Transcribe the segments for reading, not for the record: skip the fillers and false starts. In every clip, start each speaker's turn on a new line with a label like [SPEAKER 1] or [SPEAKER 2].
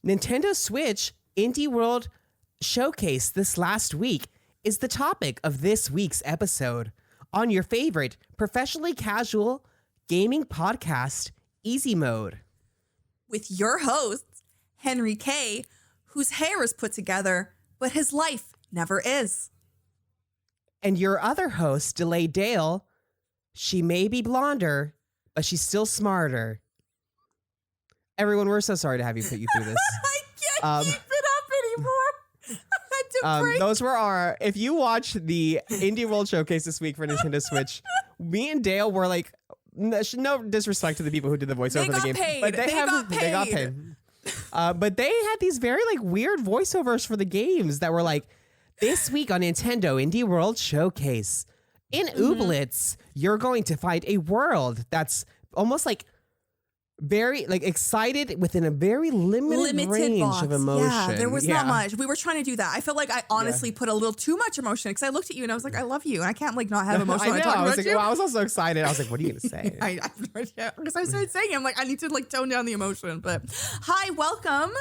[SPEAKER 1] Nintendo Switch Indie World Showcase this last week is the topic of this week's episode on your favorite professionally casual gaming podcast, Easy Mode.
[SPEAKER 2] With your hosts, Henry K., whose hair is put together, but his life never is.
[SPEAKER 1] And your other host, Delay Dale. She may be blonder, but she's still smarter. Everyone, we're so sorry to have you put you through this.
[SPEAKER 2] I can't keep it up anymore. I had to break.
[SPEAKER 1] Those were our, if you watch the Indie World Showcase this week for Nintendo Switch, me and Dale were like, no disrespect to the people who did the voiceover for the game.
[SPEAKER 2] Paid.
[SPEAKER 1] But they got paid. But they had these very like weird voiceovers for the games that were like, this week on Nintendo Indie World Showcase, in Ooblets, you're going to find a world that's almost like very like excited within a very limited range
[SPEAKER 2] box.
[SPEAKER 1] of emotion.
[SPEAKER 2] Yeah, there was not much. We were trying to do that. I felt like I honestly put a little too much emotion because I looked at you and I was like, I love you. And I can't like not have emotion when I talk about you.
[SPEAKER 1] Well, I was also excited. I was like, what are you going to say?
[SPEAKER 2] Because I started saying it. I'm like, I need to like tone down the emotion. But hi, welcome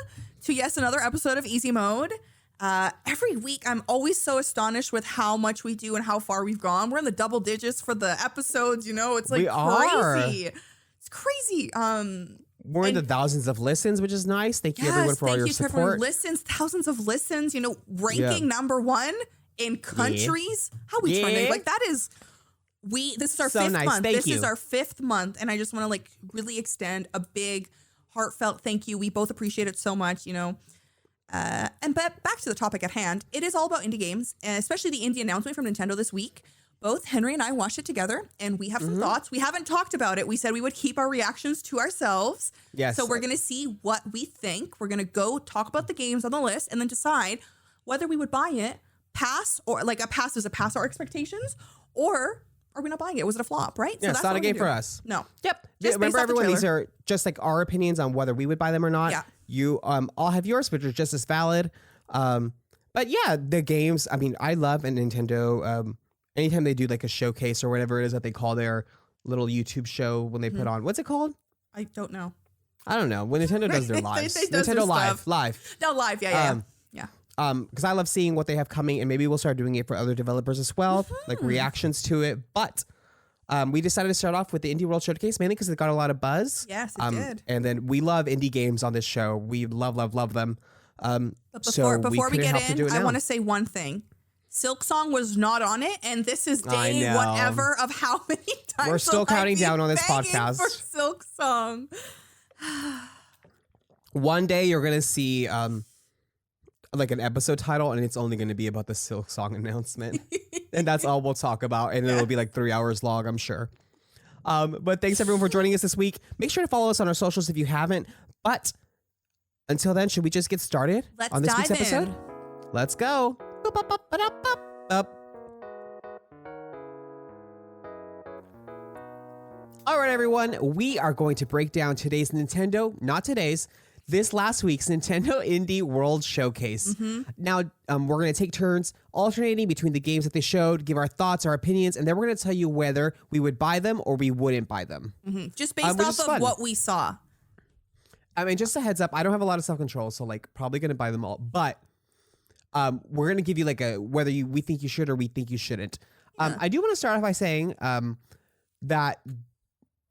[SPEAKER 2] to another episode of Easy Mode. Every week, I'm always so astonished with how much we do and how far we've gone. We're in the double digits for the episodes, you know, it's like crazy. It's crazy.
[SPEAKER 1] We're in the thousands of listens, which is nice. Thank you everyone for all your support. Everyone
[SPEAKER 2] listens, thousands of listens, you know, ranking number one in countries. How we trending? Like that is, this is our fifth month. This is our fifth month. And I just want to like really extend a big heartfelt thank you. We both appreciate it so much, you know. But back to the topic at hand, it is all about indie games, and especially the indie announcement from Nintendo this week. Both Henry and I watched it together, and we have some thoughts. We haven't talked about it. We said we would keep our reactions to ourselves.
[SPEAKER 1] Yes.
[SPEAKER 2] So we're going to see what we think. We're going to go talk about the games on the list and then decide whether we would buy it, pass, or like a pass is a pass our expectations, or are we not buying it? Was it a flop, right?
[SPEAKER 1] Yeah, so it's not a game for us.
[SPEAKER 2] No.
[SPEAKER 1] Yep. Remember, everyone, these are just like our opinions on whether we would buy them or not.
[SPEAKER 2] Yeah.
[SPEAKER 1] You all have yours, which are just as valid. But yeah, the games, I mean, I love a Nintendo. Anytime they do like a showcase or whatever it is that they call their little YouTube show when they put on, what's it called?
[SPEAKER 2] I don't know.
[SPEAKER 1] I don't know. When Nintendo does their lives. Nintendo Live.
[SPEAKER 2] No, live. Yeah.
[SPEAKER 1] Because I love seeing what they have coming, and maybe we'll start doing it for other developers as well, like reactions to it. But we decided to start off with the Indie World Showcase, mainly because it got a lot of buzz.
[SPEAKER 2] Yes, it did.
[SPEAKER 1] And then we love indie games on this show. We love them.
[SPEAKER 2] But before we get in, I want to say one thing. Silk Song was not on it, and this is day whatever of how many times
[SPEAKER 1] we're still counting down on this podcast
[SPEAKER 2] for Silk Song.
[SPEAKER 1] One day you're gonna see like an episode title, and it's only gonna be about the Silk Song announcement, and that's all we'll talk about, and it'll be like 3 hours long, I'm sure. But thanks everyone for joining us this week. Make sure to follow us on our socials if you haven't. But until then, should we just get started on this week's episode? Let's go. All right, everyone, we are going to break down this last week's Nintendo Indie World Showcase. Now, we're going to take turns alternating between the games that they showed, give our thoughts, our opinions, and then we're going to tell you whether we would buy them or we wouldn't buy them.
[SPEAKER 2] Just based off of what we saw.
[SPEAKER 1] I mean, just a heads up, I don't have a lot of self-control, so like probably going to buy them all, but we're going to give you like a whether we think you should or we think you shouldn't. I do want to start off by saying that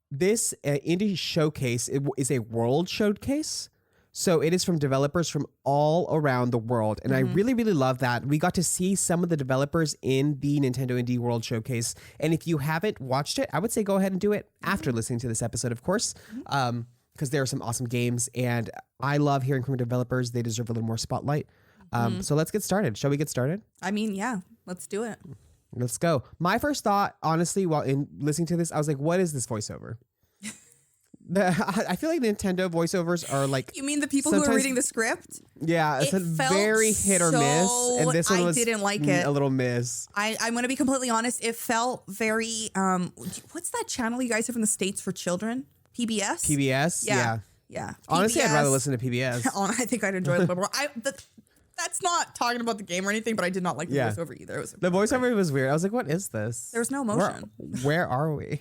[SPEAKER 1] this indie showcase is a world showcase. So it is from developers from all around the world. And I really, really love that. We got to see some of the developers in the Nintendo Indie World Showcase. And if you haven't watched it, I would say go ahead and do it after listening to this episode, of course, because there are some awesome games. And I love hearing from developers. They deserve a little more spotlight. So let's get started. Shall we get started?
[SPEAKER 2] I mean, yeah, let's do it.
[SPEAKER 1] Let's go. My first thought, honestly, while in listening to this, I was like, what is this voiceover? I feel like Nintendo voiceovers are like...
[SPEAKER 2] You mean the people who are reading the script?
[SPEAKER 1] Yeah, it's a very hit or miss. And this one was
[SPEAKER 2] didn't like it.
[SPEAKER 1] A little miss.
[SPEAKER 2] I'm going to be completely honest. It felt very... what's that channel you guys have in the States for children? PBS?
[SPEAKER 1] PBS?
[SPEAKER 2] Yeah.
[SPEAKER 1] Honestly,
[SPEAKER 2] PBS.
[SPEAKER 1] I'd rather listen to PBS.
[SPEAKER 2] I think I'd enjoy it a little more. That's not talking about the game or anything, but I did not like the voiceover either.
[SPEAKER 1] The voiceover was weird. I was like, what is this?
[SPEAKER 2] There was no emotion.
[SPEAKER 1] Where are we?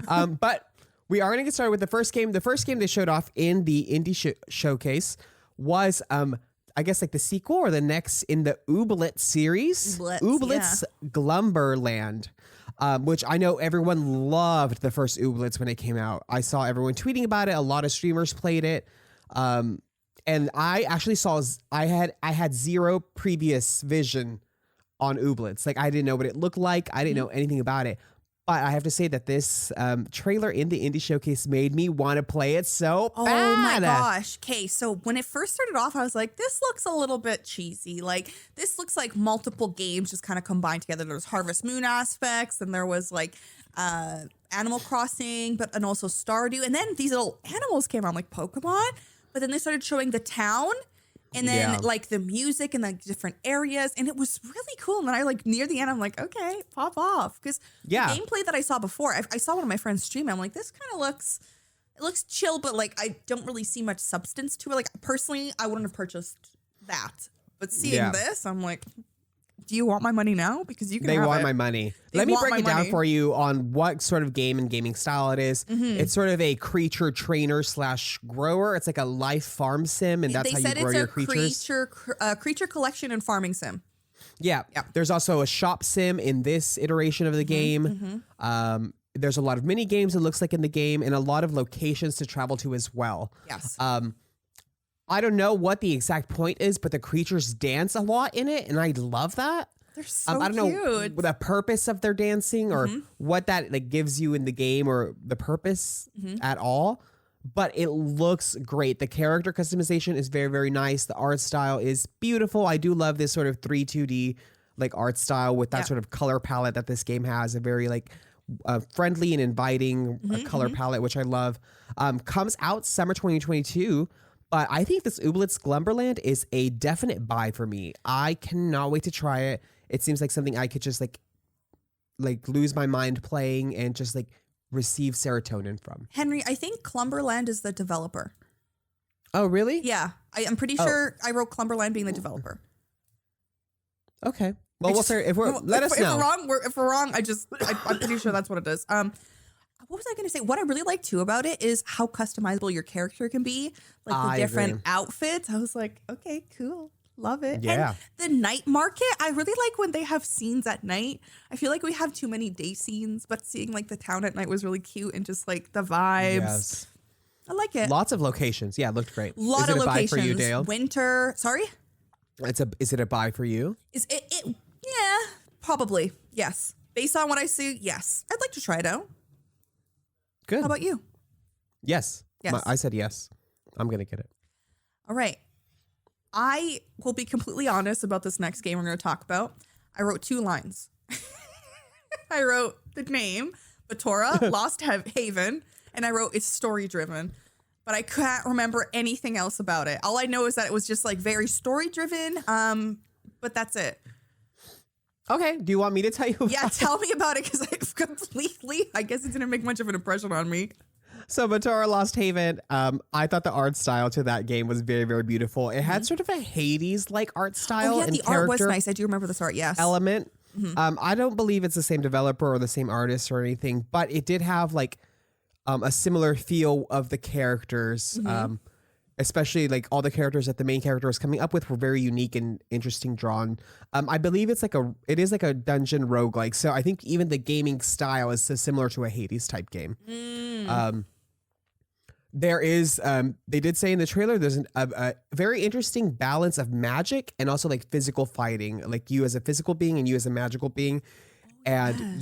[SPEAKER 1] But... we are going to get started with the first game. The first game they showed off in the Indie Showcase was I guess like the sequel or the next in the Ooblet series. Ooblet's Glumberland. Which I know everyone loved the first Ooblets when it came out. I saw everyone tweeting about it. A lot of streamers played it. And I actually I had zero previous vision on Ooblets. Like I didn't know what it looked like. I didn't know anything about it. But I have to say that this trailer in the Indie Showcase made me want to play it so bad.
[SPEAKER 2] Oh my gosh. Okay, so when it first started off, I was like, this looks a little bit cheesy. Like, this looks like multiple games just kind of combined together. There was Harvest Moon aspects, and there was like Animal Crossing, and also Stardew. And then these little animals came on, like Pokemon. But then they started showing the town. And then like the music and like different areas. And it was really cool. And then I like near the end, I'm like, okay, pop off. Because the gameplay that I saw before, I saw one of my friends stream. I'm like, this kind of looks chill, but like I don't really see much substance to it. Like personally, I wouldn't have purchased that. But seeing this, I'm like, do you want my money now? Because you can
[SPEAKER 1] They
[SPEAKER 2] have
[SPEAKER 1] want
[SPEAKER 2] it.
[SPEAKER 1] my money. Let me break it down for you on what sort of game and gaming style it is. It's sort of a creature trainer / grower. It's like a life farm sim, and that's how you grow your creatures.
[SPEAKER 2] Creature collection and farming sim.
[SPEAKER 1] Yeah. There's also a shop sim in this iteration of the game. There's a lot of mini games, it looks like, in the game, and a lot of locations to travel to as well.
[SPEAKER 2] Yes.
[SPEAKER 1] I don't know what the exact point is, but the creatures dance a lot in it, and I love that.
[SPEAKER 2] They're so
[SPEAKER 1] I don't know the purpose of their dancing or what that like gives you in the game or the purpose at all, but it looks great. The character customization is very, very nice. The art style is beautiful. I do love this sort of 2D like art style with that sort of color palette that this game has. A very like friendly and inviting color palette, which I love. Comes out summer 2022. But I think this Ooblet's Glumberland is a definite buy for me. I cannot wait to try it. It seems like something I could just like lose my mind playing and just like receive serotonin from.
[SPEAKER 2] Henry, I think Clumberland is the developer.
[SPEAKER 1] Oh, really?
[SPEAKER 2] Yeah. I'm pretty sure I wrote Clumberland being the developer.
[SPEAKER 1] Okay. Well, let us know.
[SPEAKER 2] If we're wrong, I'm pretty sure that's what it is. What was I going to say? What I really like too about it is how customizable your character can be. Like the different outfits. I was like, okay, cool. Love it.
[SPEAKER 1] Yeah.
[SPEAKER 2] And the night market, I really like when they have scenes at night. I feel like we have too many day scenes, but seeing like the town at night was really cute and just like the vibes. Yes. I like it.
[SPEAKER 1] Lots of locations. Yeah, it looked great.
[SPEAKER 2] Lot of locations.
[SPEAKER 1] Buy for you, Dale?
[SPEAKER 2] Winter. Sorry?
[SPEAKER 1] Is it a buy for you?
[SPEAKER 2] Is it? Yeah, probably. Yes. Based on what I see, yes. I'd like to try it out.
[SPEAKER 1] Good.
[SPEAKER 2] How about you?
[SPEAKER 1] Yes. I said yes. I'm going to get it.
[SPEAKER 2] All right. I will be completely honest about this next game we're going to talk about. I wrote 2 lines. I wrote the name, Batora, Lost Haven, and I wrote it's story driven. But I can't remember anything else about it. All I know is that it was just like very story driven. But that's it.
[SPEAKER 1] Okay. Do you want me to tell you about
[SPEAKER 2] Yeah, tell me about it because I guess it didn't make much of an impression on me.
[SPEAKER 1] So Batora Lost Haven, I thought the art style to that game was very, very beautiful. It had sort of a Hades-like art style.
[SPEAKER 2] Oh, yeah, the art was nice. I do remember this art, yes.
[SPEAKER 1] Element. I don't believe it's the same developer or the same artist or anything, but it did have like a similar feel of the characters. Especially like all the characters that the main character was coming up with were very unique and interesting drawn. I believe it is like a dungeon roguelike. So I think even the gaming style is similar to a Hades type game. There is, they did say in the trailer, there's a very interesting balance of magic and also like physical fighting, like you as a physical being and you as a magical being. And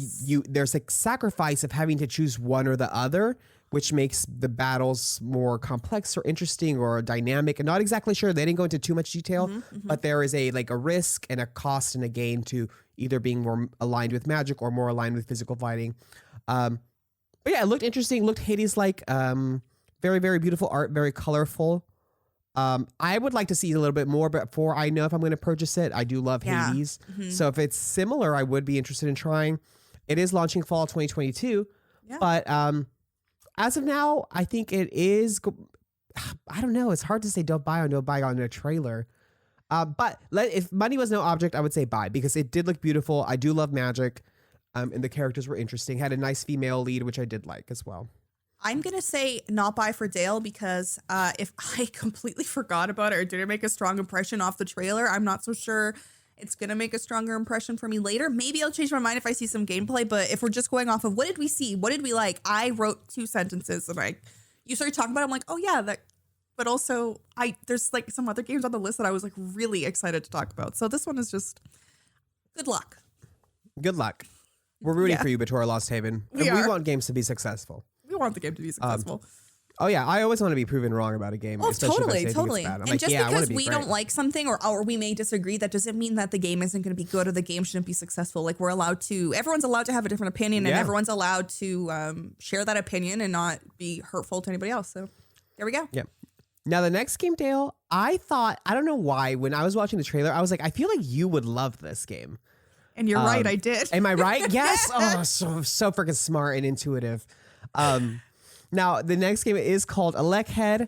[SPEAKER 1] there's like sacrifice of having to choose one or the other, which makes the battles more complex or interesting or dynamic. And not exactly sure. They didn't go into too much detail, but there is a risk and a cost and a gain to either being more aligned with magic or more aligned with physical fighting. But yeah, it looked interesting. It looked Hades-like. Very, very beautiful art. Very colorful. I would like to see a little bit more before I know if I'm going to purchase it. I do love Hades. So if it's similar, I would be interested in trying. It is launching fall 2022. Yeah. But as of now, I think it is. I don't know. It's hard to say don't buy on a trailer. But if money was no object, I would say buy because it did look beautiful. I do love magic. And the characters were interesting. Had a nice female lead, which I did like as well.
[SPEAKER 2] I'm going to say not buy for Dale because if I completely forgot about it or didn't make a strong impression off the trailer, I'm not so sure it's going to make a stronger impression for me later. Maybe I'll change my mind if I see some gameplay, but if we're just going off of what did we see? What did we like? I wrote 2 sentences and you started talking about it, I'm like, oh yeah, that. But also there's like some other games on the list that I was like really excited to talk about. So this one is just good luck.
[SPEAKER 1] Good luck. We're rooting for you, Batora Lost Haven. We want games to be successful.
[SPEAKER 2] We want the game to be successful.
[SPEAKER 1] Oh yeah, I always want to be proven wrong about a game.
[SPEAKER 2] Oh, totally. And just because we don't like something or we may disagree, that doesn't mean that the game isn't going to be good or the game shouldn't be successful. Like everyone's allowed to have a different opinion and everyone's allowed to share that opinion and not be hurtful to anybody else. So there we go.
[SPEAKER 1] Yeah. Now the next game, Dale, I don't know why, when I was watching the trailer, I was like, I feel like you would love this game.
[SPEAKER 2] And you're right, I did.
[SPEAKER 1] Am I right? Yes. Oh, so freaking smart and intuitive. Now, the next game is called Elec Head.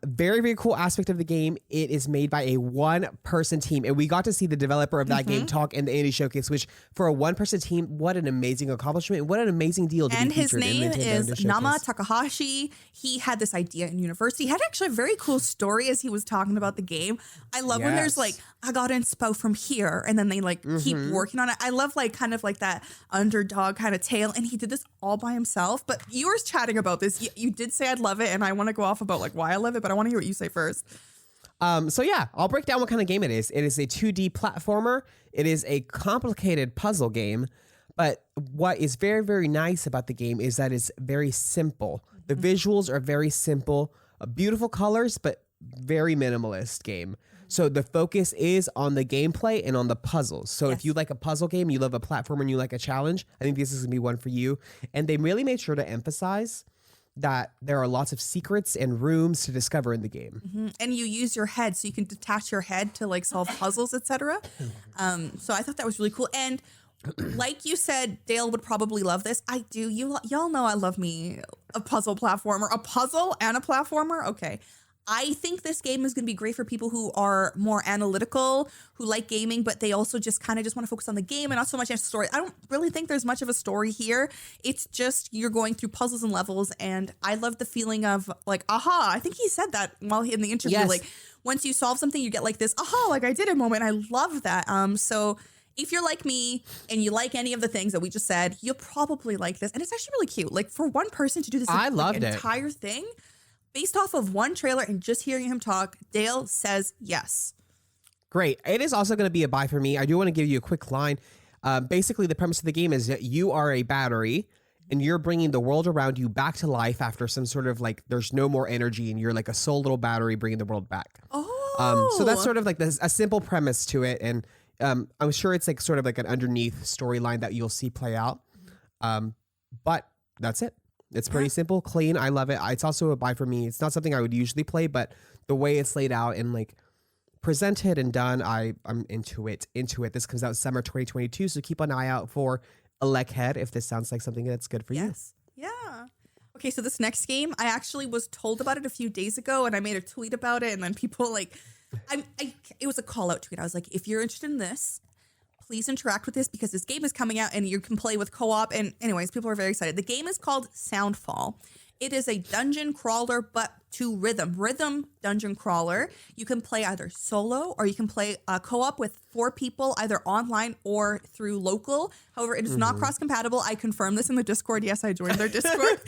[SPEAKER 1] Very, very cool aspect of the game. It is made by a 1-person team. And we got to see the developer of that game talk in the Indie Showcase, which for a 1-person team, what an amazing accomplishment. What an amazing deal to be featured in the Nintendo Indie Showcase.
[SPEAKER 2] And his name is Nama Takahashi. He had this idea in university. He had actually a very cool story as he was talking about the game. I love when there's like, I got inspo from here. And then they like keep working on it. I love like kind of like that underdog kind of tale. And he did this all by himself. But you were chatting about this. You did say I'd love it. And I want to go off about like why I love it. But I want to hear what you say first.
[SPEAKER 1] So yeah, I'll break down what kind of game it is. It is a 2D platformer. It is a complicated puzzle game. But what is very, very nice about the game is that it's very simple. The visuals are very simple, beautiful colors, but very minimalist game. So the focus is on the gameplay and on the puzzles. So if you like a puzzle game, you love a platformer, and you like a challenge, I think this is going to be one for you. And they really made sure to emphasize that there are lots of secrets and rooms to discover in the game.
[SPEAKER 2] And you use your head, so you can detach your head to like solve puzzles, etc. So I thought that was really cool. And like you said, Dale would probably love this. I do. Y'all know I love me a puzzle platformer. A puzzle and a platformer? Okay. I think this game is going to be great for people who are more analytical, who like gaming, but they also just kind of just want to focus on the game and not so much on the story. I don't really think there's much of a story here. It's just you're going through puzzles and levels, and I love the feeling of like, aha. I think he said that while in the interview. Yes. Like once you solve something, you get like this, aha, like I did a moment. I love that. So if you're like me and you like any of the things that we just said, you'll probably like this. And it's actually really cute. Like for one person to do this entire thing, based off of one trailer and just hearing him talk, Dale says yes.
[SPEAKER 1] Great. It is also going to be a buy for me. I do want to give you a quick line. Basically, the premise of the game is that you are a battery and you're bringing the world around you back to life after some sort of like there's no more energy and you're like a sole little battery bringing the world back.
[SPEAKER 2] Oh.
[SPEAKER 1] So that's sort of like a simple premise to it. And I'm sure it's like sort of like an underneath storyline that you'll see play out. But that's it. It's pretty simple, clean. I love it. It's also a buy for me. It's not something I would usually play, but the way it's laid out and like presented and done, I'm into it. This comes out summer 2022, so keep an eye out for Elec Head if this sounds like something that's good for you.
[SPEAKER 2] Yeah. Okay, so this next game, I actually was told about it a few days ago, and I made a tweet about it, and then people like, it was a call out tweet. I was like, if you're interested in this, please interact with this because this game is coming out and you can play with co-op. And anyways, people are very excited. The game is called Soundfall. It is a dungeon crawler, but to rhythm dungeon crawler. You can play either solo or you can play co-op with 4 people, either online or through local. However, it is not cross-compatible. I confirmed this in the Discord. Yes, I joined their Discord.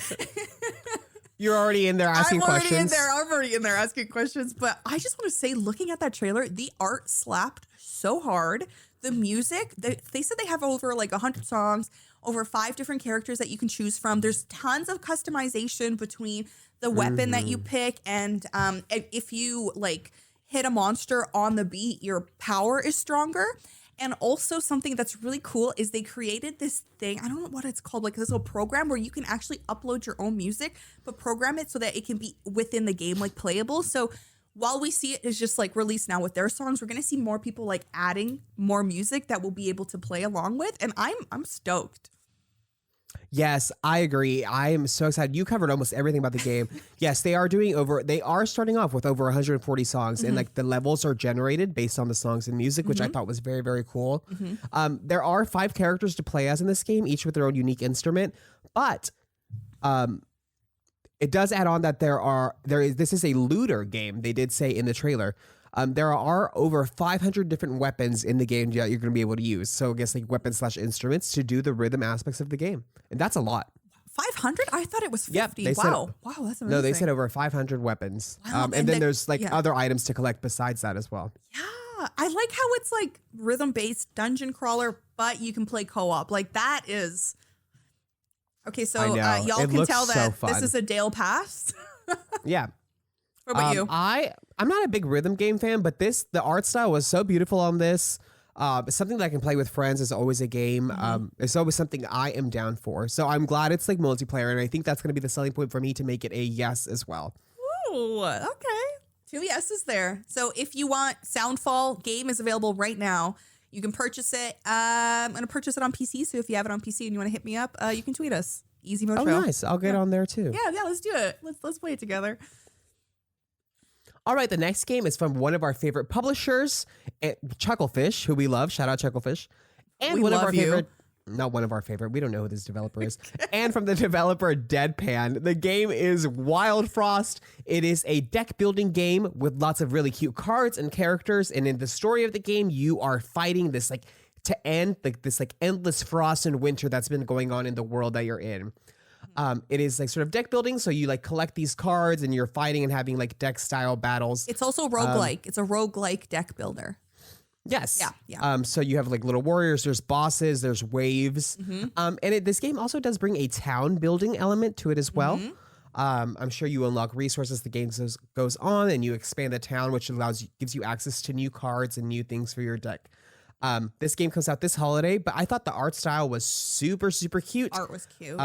[SPEAKER 1] You're already in there asking questions.
[SPEAKER 2] I'm already in there asking questions. But I just want to say, looking at that trailer, the art slapped so hard. The music, they said they have over like 100 songs, over 5 different characters that you can choose from. There's tons of customization between the weapon that you pick. And if you like hit a monster on the beat, your power is stronger. And also something that's really cool is they created this thing. I don't know what it's called, like this little program where you can actually upload your own music, but program it so that it can be within the game, like playable. So while we see it is just like released now with their songs, we're going to see more people like adding more music that we'll be able to play along with. And I'm stoked.
[SPEAKER 1] Yes, I agree. I am so excited. You covered almost everything about the game. Yes, they are starting off with over 140 songs and like the levels are generated based on the songs and music, which I thought was very, very cool. There are 5 characters to play as in this game, each with their own unique instrument. But It does add on that this is a looter game. They did say in the trailer. There are over 500 different weapons in the game that you're going to be able to use. So I guess like weapons/instruments to do the rhythm aspects of the game. And that's a lot.
[SPEAKER 2] 500? I thought it was 50.
[SPEAKER 1] Yep,
[SPEAKER 2] wow, that's amazing.
[SPEAKER 1] No, they said over 500 weapons.
[SPEAKER 2] Wow.
[SPEAKER 1] And then there's like other items to collect besides that as well.
[SPEAKER 2] Yeah, I like how it's like rhythm-based dungeon crawler, but you can play co-op. Like that is... Okay, so y'all can tell that this is a Dale pass.
[SPEAKER 1] Yeah.
[SPEAKER 2] What about you?
[SPEAKER 1] I'm not a big rhythm game fan, but the art style was so beautiful on this. It's something that I can play with friends is always a game. It's always something I am down for. So I'm glad it's like multiplayer, and I think that's going to be the selling point for me to make it a yes as well.
[SPEAKER 2] Ooh, okay. 2 yeses there. So if you want Soundfall, game is available right now. You can purchase it. I'm going to purchase it on PC. So if you have it on PC and you want to hit me up, you can tweet us. Easy Mode Trail.
[SPEAKER 1] Oh, nice. I'll get on there too.
[SPEAKER 2] Yeah, let's do it. Let's play it together.
[SPEAKER 1] All right, the next game is from one of our favorite publishers, Chucklefish, who we love. Shout out Chucklefish. And one of our favorite, not one of our favorite, we don't know who this developer is. And from the developer Deadpan. The game is Wild Frost. It is a deck building game with lots of really cute cards and characters. And in the story of the game, you are fighting this like to end this like endless frost and winter that's been going on in the world that you're in. It is like sort of deck building, so you like collect these cards and you're fighting and having like deck style battles.
[SPEAKER 2] It's also roguelike. It's a roguelike deck builder.
[SPEAKER 1] Yes.
[SPEAKER 2] Yeah.
[SPEAKER 1] So you have like little warriors, there's bosses, there's waves. And this game also does bring a town building element to it as well. I'm sure you unlock resources as the game goes on, and you expand the town, which gives you access to new cards and new things for your deck. This game comes out this holiday, but I thought the art style was super, super cute.
[SPEAKER 2] Art was cute.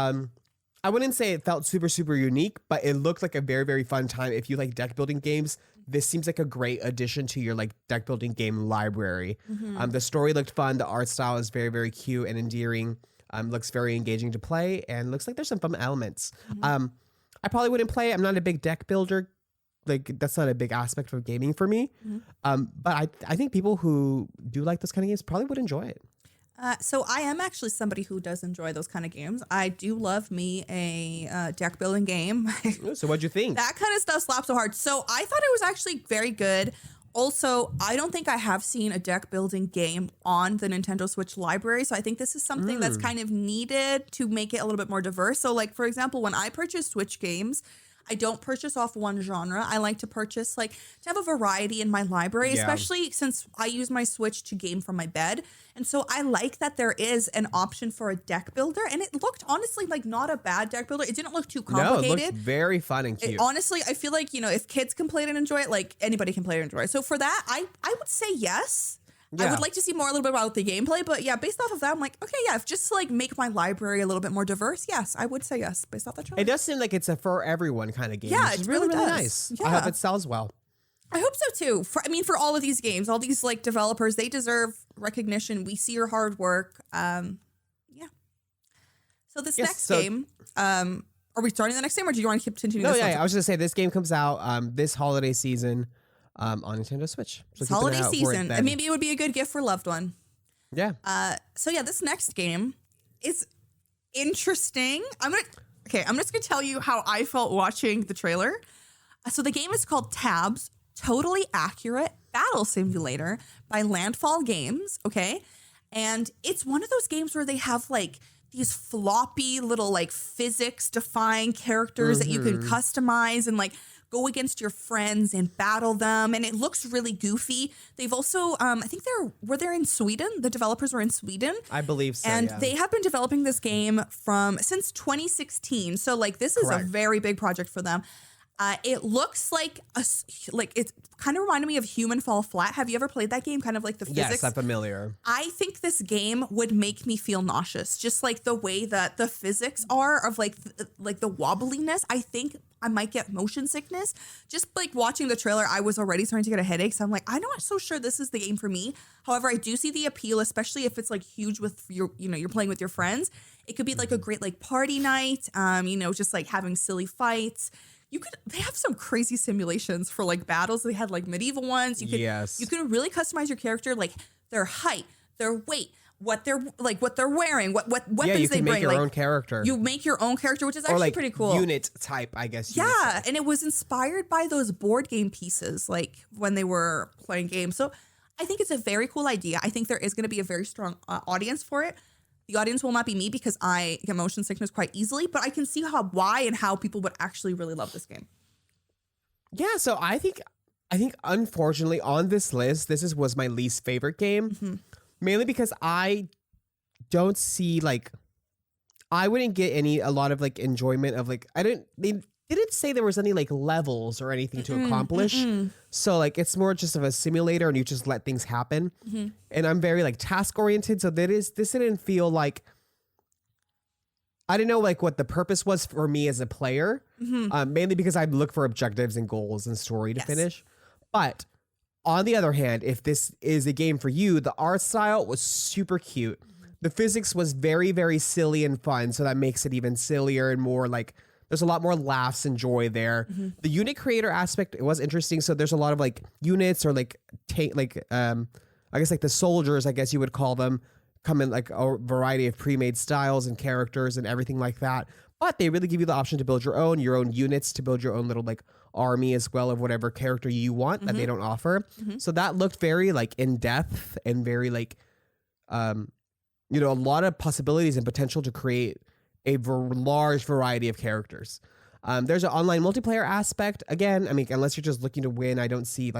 [SPEAKER 1] I wouldn't say it felt super, super unique, but it looked like a very, very fun time. If you like deck building games, this seems like a great addition to your like deck building game library. The story looked fun. The art style is very, very cute and endearing. Looks very engaging to play, and looks like there's some fun elements. I probably wouldn't play it. I'm not a big deck builder. Like that's not a big aspect of gaming for me. But I think people who do like those kind of games probably would enjoy it.
[SPEAKER 2] So I am actually somebody who does enjoy those kind of games. I do love me a deck building game.
[SPEAKER 1] So what'd you think?
[SPEAKER 2] That kind of stuff slaps so hard. So I thought it was actually very good. Also, I don't think I have seen a deck building game on the Nintendo Switch library. So I think this is something that's kind of needed to make it a little bit more diverse. So like, for example, when I purchase Switch games, I don't purchase off one genre. I like to purchase to have a variety in my library, especially since I use my Switch to game from my bed. And so I like that there is an option for a deck builder. And it looked honestly like not a bad deck builder. It didn't look too complicated.
[SPEAKER 1] No, it looked very fun and cute.
[SPEAKER 2] Honestly, I feel like, if kids can play it and enjoy it, like anybody can play it and enjoy it. So for that, I would say yes. Yeah. I would like to see more a little bit about the gameplay, but yeah, based off of that, I'm like, okay, yeah, if just to make my library a little bit more diverse, yes, I would say yes, based off that trailer.
[SPEAKER 1] It does seem like it's a for everyone kind of game.
[SPEAKER 2] Yeah,
[SPEAKER 1] which is
[SPEAKER 2] it really does.
[SPEAKER 1] Nice.
[SPEAKER 2] Yeah.
[SPEAKER 1] I hope it sells well.
[SPEAKER 2] I hope so too. For all of these games, all these developers, they deserve recognition. We see your hard work. Yeah. So this next game, are we starting the next game, or do you want to keep continuing?
[SPEAKER 1] No, yeah, I was just gonna say this game comes out this holiday season. On Nintendo Switch. So
[SPEAKER 2] it's holiday season. And maybe it would be a good gift for a loved one.
[SPEAKER 1] Yeah.
[SPEAKER 2] So yeah, this next game is interesting. I'm just gonna tell you how I felt watching the trailer. So the game is called Tabs, Totally Accurate Battle Simulator by Landfall Games. Okay. And it's one of those games where they have these floppy little physics defying characters that you can customize and go against your friends and battle them. And it looks really goofy. They've also, I think were they in Sweden? The developers were in Sweden.
[SPEAKER 1] I believe so,
[SPEAKER 2] and they have been developing this game since 2016. So this is a very big project for them. It looks it kind of reminded me of Human Fall Flat. Have you ever played that game? Kind of the physics.
[SPEAKER 1] Yes, I'm familiar.
[SPEAKER 2] I think this game would make me feel nauseous. Just the way that the physics are of the wobbliness. I think I might get motion sickness. Just watching the trailer, I was already starting to get a headache. So I'm I'm not so sure this is the game for me. However, I do see the appeal, especially if it's huge with you're playing with your friends. It could be a great party night. Just having silly fights. They have some crazy simulations for battles. They had medieval ones. You can really customize your character, their height, their weight, what they're wearing, what weapons
[SPEAKER 1] you
[SPEAKER 2] they
[SPEAKER 1] can
[SPEAKER 2] bring.
[SPEAKER 1] make your own character.
[SPEAKER 2] You make your own character, which is actually pretty cool.
[SPEAKER 1] Unit type, I guess.
[SPEAKER 2] Yeah, and it was inspired by those board game pieces, like when they were playing games. So I think it's a very cool idea. I think there is going to be a very strong audience for it. The audience will not be me because I get motion sickness quite easily, but I can see why and how people would actually really love this game.
[SPEAKER 1] Yeah, so I think unfortunately on this list, was my least favorite game. Mainly because I don't see I wouldn't get a lot of enjoyment of they didn't say there was any levels or anything to accomplish. So it's more just of a simulator and you just let things happen. And I'm very task oriented. So this didn't feel I didn't know what the purpose was for me as a player. Mainly because I look for objectives and goals and story to finish. But on the other hand, if this is a game for you, the art style was super cute. The physics was very, very silly and fun. So that makes it even sillier and more there's a lot more laughs and joy there. The unit creator aspect, it was interesting. So there's a lot of units or I guess the soldiers, I guess you would call them, come in a variety of pre-made styles and characters and everything like that. But they really give you the option to build your own units, to build your own little army as well of whatever character you want that they don't offer. So that looked very in depth and very a lot of possibilities and potential to create a large variety of characters. There's an online multiplayer aspect. Again, I mean, unless you're just looking to win, I don't see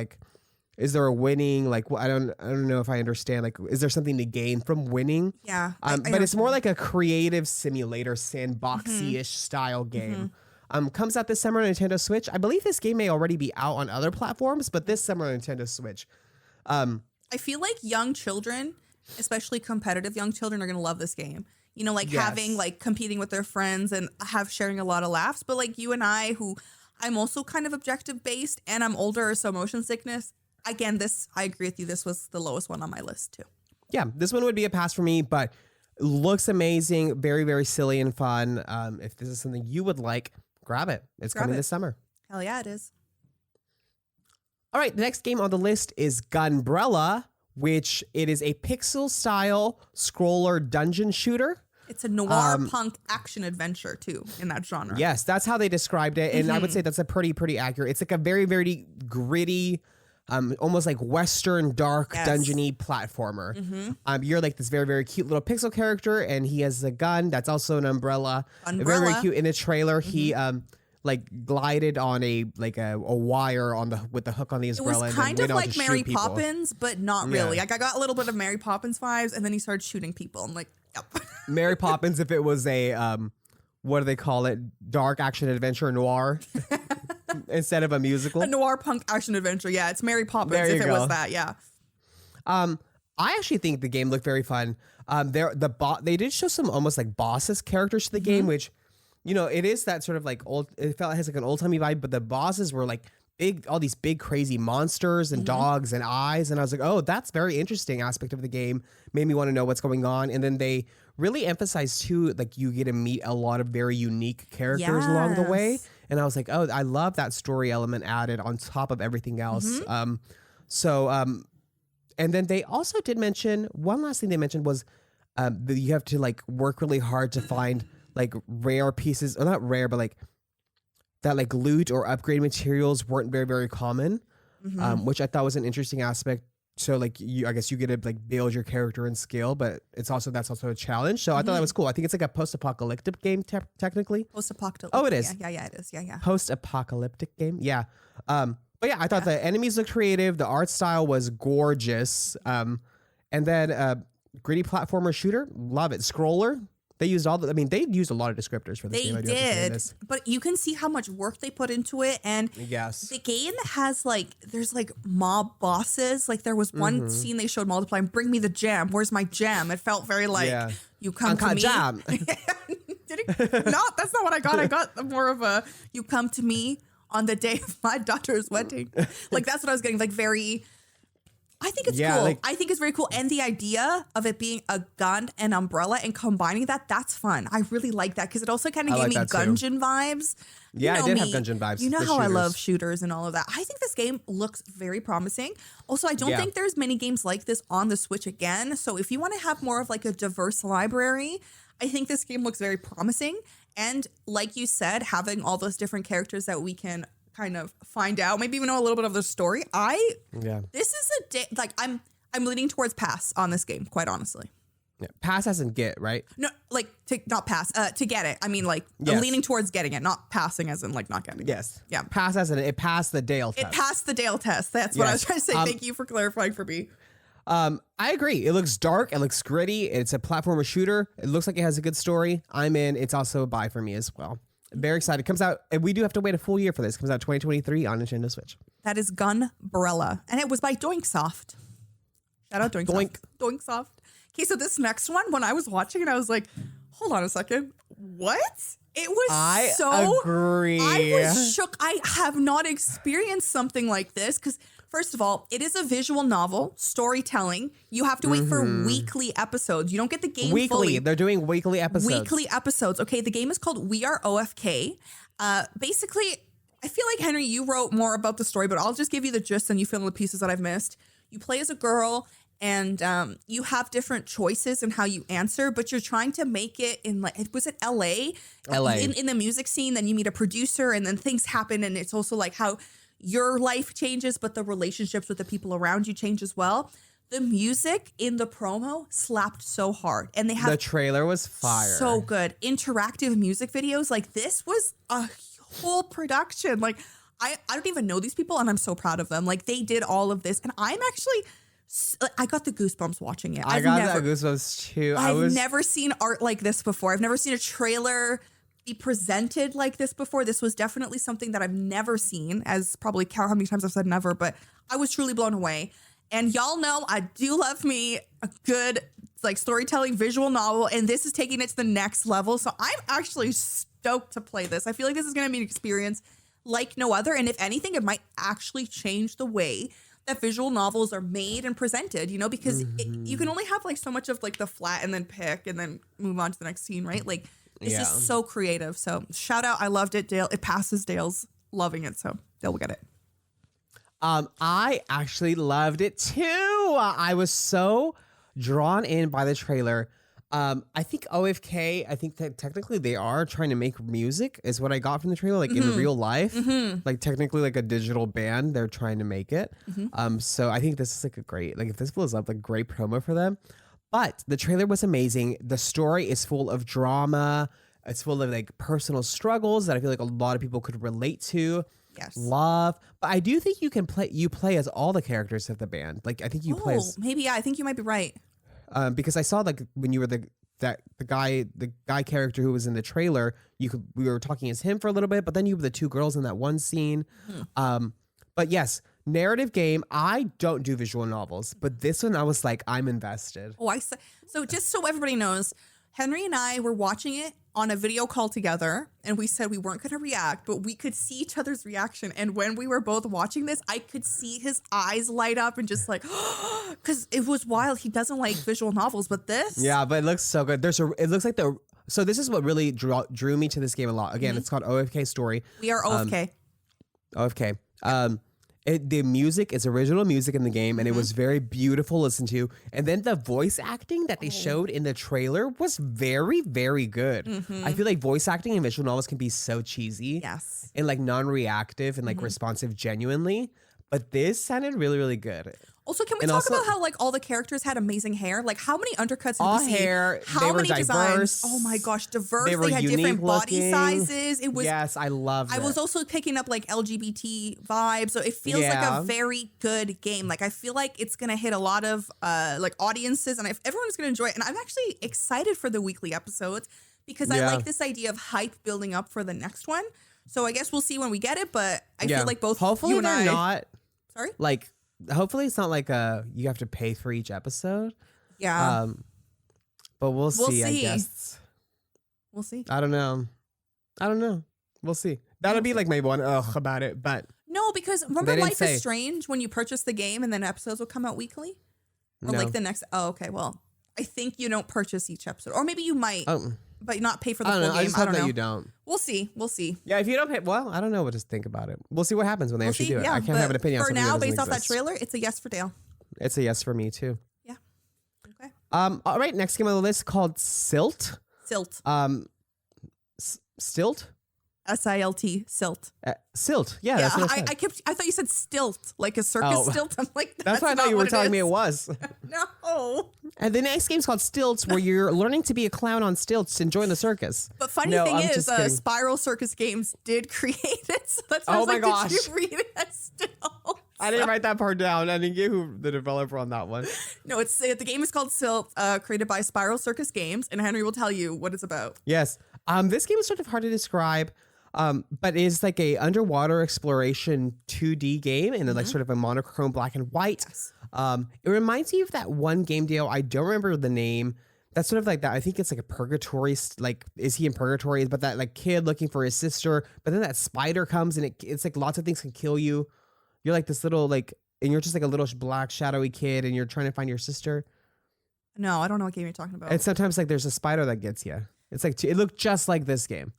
[SPEAKER 1] is there a winning? I don't know if I understand. Is there something to gain from winning?
[SPEAKER 2] Yeah.
[SPEAKER 1] But it's more like a creative simulator, sandboxy-ish style game. Comes out this summer on Nintendo Switch. I believe this game may already be out on other platforms, but this summer on Nintendo Switch.
[SPEAKER 2] I feel like young children, especially competitive young children, are going to love this game. Having competing with their friends and sharing a lot of laughs. But you and I, who I'm also kind of objective based and I'm older, so motion sickness. Again, I agree with you. This was the lowest one on my list too.
[SPEAKER 1] Yeah, this one would be a pass for me, but looks amazing. Very, very silly and fun. If this is something you would like, grab it. It's coming this summer.
[SPEAKER 2] Hell yeah, it is.
[SPEAKER 1] All right, the next game on the list is Gunbrella, which it is a pixel style scroller dungeon shooter.
[SPEAKER 2] It's a noir punk action adventure too in that genre.
[SPEAKER 1] Yes, that's how they described it. And I would say that's a pretty accurate. It's a very, very gritty, almost Western dark dungeony platformer. You're this very, very cute little pixel character, and he has a gun that's also an umbrella. Very, very cute. In the trailer, he glided on a wire with the hook on the umbrella.
[SPEAKER 2] It was kind of like Mary Poppins, but not really. I got a little bit of Mary Poppins vibes, and then he started shooting people. I'm yep.
[SPEAKER 1] Mary Poppins, if it was a what do they call it? Dark action adventure noir. Instead of a musical.
[SPEAKER 2] A noir punk action adventure. Yeah, it's Mary Poppins if it was that. Yeah.
[SPEAKER 1] I actually think the game looked very fun. They did show some almost bosses characters to the game, which, it is that sort of old. It felt has an old timey vibe, but the bosses were big, all these big crazy monsters and dogs and eyes, and I was oh, that's very interesting aspect of the game. Made me want to know what's going on, and then they really emphasized too, you get to meet a lot of very unique characters along the way. And I was oh, I love that story element added on top of everything else. And then they also did mention, one last thing they mentioned was that you have to work really hard to find rare pieces, or not rare, but that loot or upgrade materials weren't very, very common, which I thought was an interesting aspect. So I guess you get to build your character and skill, but that's also a challenge. So I thought that was cool. I think it's a post-apocalyptic game technically.
[SPEAKER 2] Post-apocalyptic.
[SPEAKER 1] Oh, it is.
[SPEAKER 2] Yeah, it is. Yeah.
[SPEAKER 1] Post-apocalyptic game. Yeah. But yeah, I thought the enemies looked creative. The art style was gorgeous. And then gritty platformer shooter. Love it. Scroller. They used they used a lot of descriptors for this game.
[SPEAKER 2] They did, but you can see how much work they put into it. And the game has there's mob bosses. There was one scene they showed multiplying, bring me the jam. Where's my jam? It felt very you come to me. Jam. No, that's not what I got. I got more of a, you come to me on the day of my daughter's wedding. That's what I was getting. Very I think it's cool. Like, I think it's very cool. And the idea of it being a gun and umbrella and combining that's fun. I really like that because it also kind of gave me Gungeon vibes.
[SPEAKER 1] Yeah, I did have Gungeon vibes.
[SPEAKER 2] You know how shooters. I love shooters and all of that. I think this game looks very promising. Also, I don't think there's many games like this on the Switch again. So if you want to have more of like a diverse library, I think this game looks very promising. And like you said, having all those different characters that we can kind of find out, maybe even know a little bit of the story. This is a day like I'm leaning towards pass on this game, quite honestly.
[SPEAKER 1] Yeah. Pass as in get, right?
[SPEAKER 2] No, like not pass, to get it. I mean, like I'm leaning towards getting it, not passing as in like not getting it.
[SPEAKER 1] Yes.
[SPEAKER 2] Yeah.
[SPEAKER 1] Pass as in it passed the Dale test.
[SPEAKER 2] It passed the Dale test. That's what I was trying to say. Thank you for clarifying for me.
[SPEAKER 1] I agree. It looks dark. It looks gritty. It's a platformer shooter. It looks like it has a good story. I'm in. It's also a buy for me as well. Very excited. It comes out, and we do have to wait a full year for this. It comes out 2023 on Nintendo Switch.
[SPEAKER 2] That is Gunbrella, and it was by Doinksoft. Shout out Doinksoft. Doinksoft. Okay, so this next one, when I was watching it, I was like, hold on a second. What? It was
[SPEAKER 1] I agree.
[SPEAKER 2] I was shook. I have not experienced something like this because, first of all, it is a visual novel, storytelling. You have to wait for weekly episodes. You don't get the game fully.
[SPEAKER 1] They're doing weekly episodes.
[SPEAKER 2] Weekly episodes. Okay, the game is called We Are OFK. Basically, I feel like, Henry, you wrote more about the story, but I'll just give you the gist and you fill in the pieces that I've missed. You play as a girl and you have different choices in how you answer, but you're trying to make it in, like, was it LA?
[SPEAKER 1] LA.
[SPEAKER 2] In the music scene, then you meet a producer and then things happen, and it's also like how your life changes, but the relationships with the people around you change as well. The music in the promo slapped so hard, and they have
[SPEAKER 1] the trailer was fire.
[SPEAKER 2] So good. Interactive music videos. Like, this was a whole production. Like, I don't even know these people, and I'm so proud of them. Like, they did all of this, and I got the goosebumps watching it.
[SPEAKER 1] I got the goosebumps too.
[SPEAKER 2] I've never seen art like this before. I've never seen a trailer be presented like this before. This was definitely something that I've never seen, as probably count how many times I've said never, but I was truly blown away. And y'all know I do love me a good like storytelling visual novel, and this is taking it to the next level. So I'm actually stoked to play this. I feel like this is going to be an experience like no other. And if anything, it might actually change the way that visual novels are made and presented, you know, because you can only have like so much of like the flat and then pick and then move on to the next scene, right? Like, this is so creative. So shout out. I loved it. Dale, it passes Dale's loving it. So Dale will get it.
[SPEAKER 1] I actually loved it too. I was so drawn in by the trailer. I think OFK, I think that technically they are trying to make music is what I got from the trailer. Like in real life, like technically like a digital band, they're trying to make it. So I think this is like a great, like if this blows up, like great promo for them. But the trailer was amazing. The story is full of drama. It's full of like personal struggles that I feel like a lot of people could relate to.
[SPEAKER 2] Yes.
[SPEAKER 1] Love. But I do think you play as all the characters of the band. Like I think you play as,
[SPEAKER 2] maybe, yeah, I think you might be right.
[SPEAKER 1] Because I saw like when you were the guy character who was in the trailer, we were talking as him for a little bit, but then you were the two girls in that one scene. But yes, narrative game. I don't do visual novels, but this one I was like, I'm invested.
[SPEAKER 2] So just so everybody knows, Henry and I were watching it on a video call together, and we said we weren't going to react, but we could see each other's reaction. And when we were both watching this, I could see his eyes light up and just like, because it was wild. He doesn't like visual novels, but this.
[SPEAKER 1] Yeah, but it looks so good. It looks like so this is what really drew me to this game a lot. Again, it's called OFK Story.
[SPEAKER 2] We are OFK.
[SPEAKER 1] OFK. The music is original music in the game, and it was very beautiful to listen to. And then the voice acting that they showed in the trailer was very, very good. I feel like voice acting in visual novels can be so cheesy.
[SPEAKER 2] Yes.
[SPEAKER 1] And like non-reactive and like responsive genuinely. But this sounded really, really good.
[SPEAKER 2] Also, can we talk about how like all the characters had amazing hair? Like how many undercuts did we see?
[SPEAKER 1] Hair,
[SPEAKER 2] how
[SPEAKER 1] they were
[SPEAKER 2] many
[SPEAKER 1] diverse.
[SPEAKER 2] Designs? Oh my gosh, diverse. They had different body sizes. It was
[SPEAKER 1] yes, I loved it.
[SPEAKER 2] I was also picking up like LGBT vibes, so it feels like a very good game. Like I feel like it's gonna hit a lot of like audiences, and everyone's gonna enjoy it. And I'm actually excited for the weekly episodes because I like this idea of hype building up for the next one. So I guess we'll see when we get it, but I feel like both
[SPEAKER 1] hopefully
[SPEAKER 2] you and
[SPEAKER 1] they're not
[SPEAKER 2] sorry,
[SPEAKER 1] like. Hopefully it's not like you have to pay for each episode.
[SPEAKER 2] Yeah.
[SPEAKER 1] But we'll see, I guess.
[SPEAKER 2] We'll see.
[SPEAKER 1] I don't know. We'll see. That'll be like my one about it, but
[SPEAKER 2] no, No, because remember Life is Strange when you purchase the game and then episodes will come out weekly? Or like the next. Oh, okay. Well, I think you don't purchase each episode. Or maybe you might, but not pay for the full game.
[SPEAKER 1] I just hope that you don't.
[SPEAKER 2] We'll see.
[SPEAKER 1] Yeah, if you don't pay, well, I don't know what to think about it. We'll see what happens when they actually do it. I can't have an opinion on something
[SPEAKER 2] for now, based off that trailer, it's a yes for Dale.
[SPEAKER 1] It's a yes for me, too.
[SPEAKER 2] Yeah. Okay.
[SPEAKER 1] All right, next game on the list called Silt.
[SPEAKER 2] Silt.
[SPEAKER 1] Stilt?
[SPEAKER 2] Silt. Silt.
[SPEAKER 1] Silt. Yeah, that's what I said.
[SPEAKER 2] I thought you said stilt, like a circus stilt. I'm like,
[SPEAKER 1] that's what I thought you were telling me it was.
[SPEAKER 2] No.
[SPEAKER 1] And the next game's called Stilts, where you're learning to be a clown on stilts and join the circus.
[SPEAKER 2] But funny thing is, Spiral Circus Games did create it. So that's why I was like,
[SPEAKER 1] gosh.
[SPEAKER 2] did you read it as Stilt?
[SPEAKER 1] I didn't write that part down. I didn't get who the developer on that one.
[SPEAKER 2] No, the game is called Silt, created by Spiral Circus Games, and Henry will tell you what it's about.
[SPEAKER 1] Yes. This game is sort of hard to describe, but it's like a underwater exploration 2D game, and then like sort of a monochrome black and white.
[SPEAKER 2] Yes.
[SPEAKER 1] It reminds me of that one game deal. I don't remember the name. That's sort of like that. I think it's like a purgatory. Like, is he in purgatory? But that like kid looking for his sister. But then that spider comes and it's like lots of things can kill you. You're like this little like, and you're just like a little black shadowy kid, and you're trying to find your sister.
[SPEAKER 2] No, I don't know what game you're talking about.
[SPEAKER 1] And sometimes like there's a spider that gets you. It's like it looked just like this game.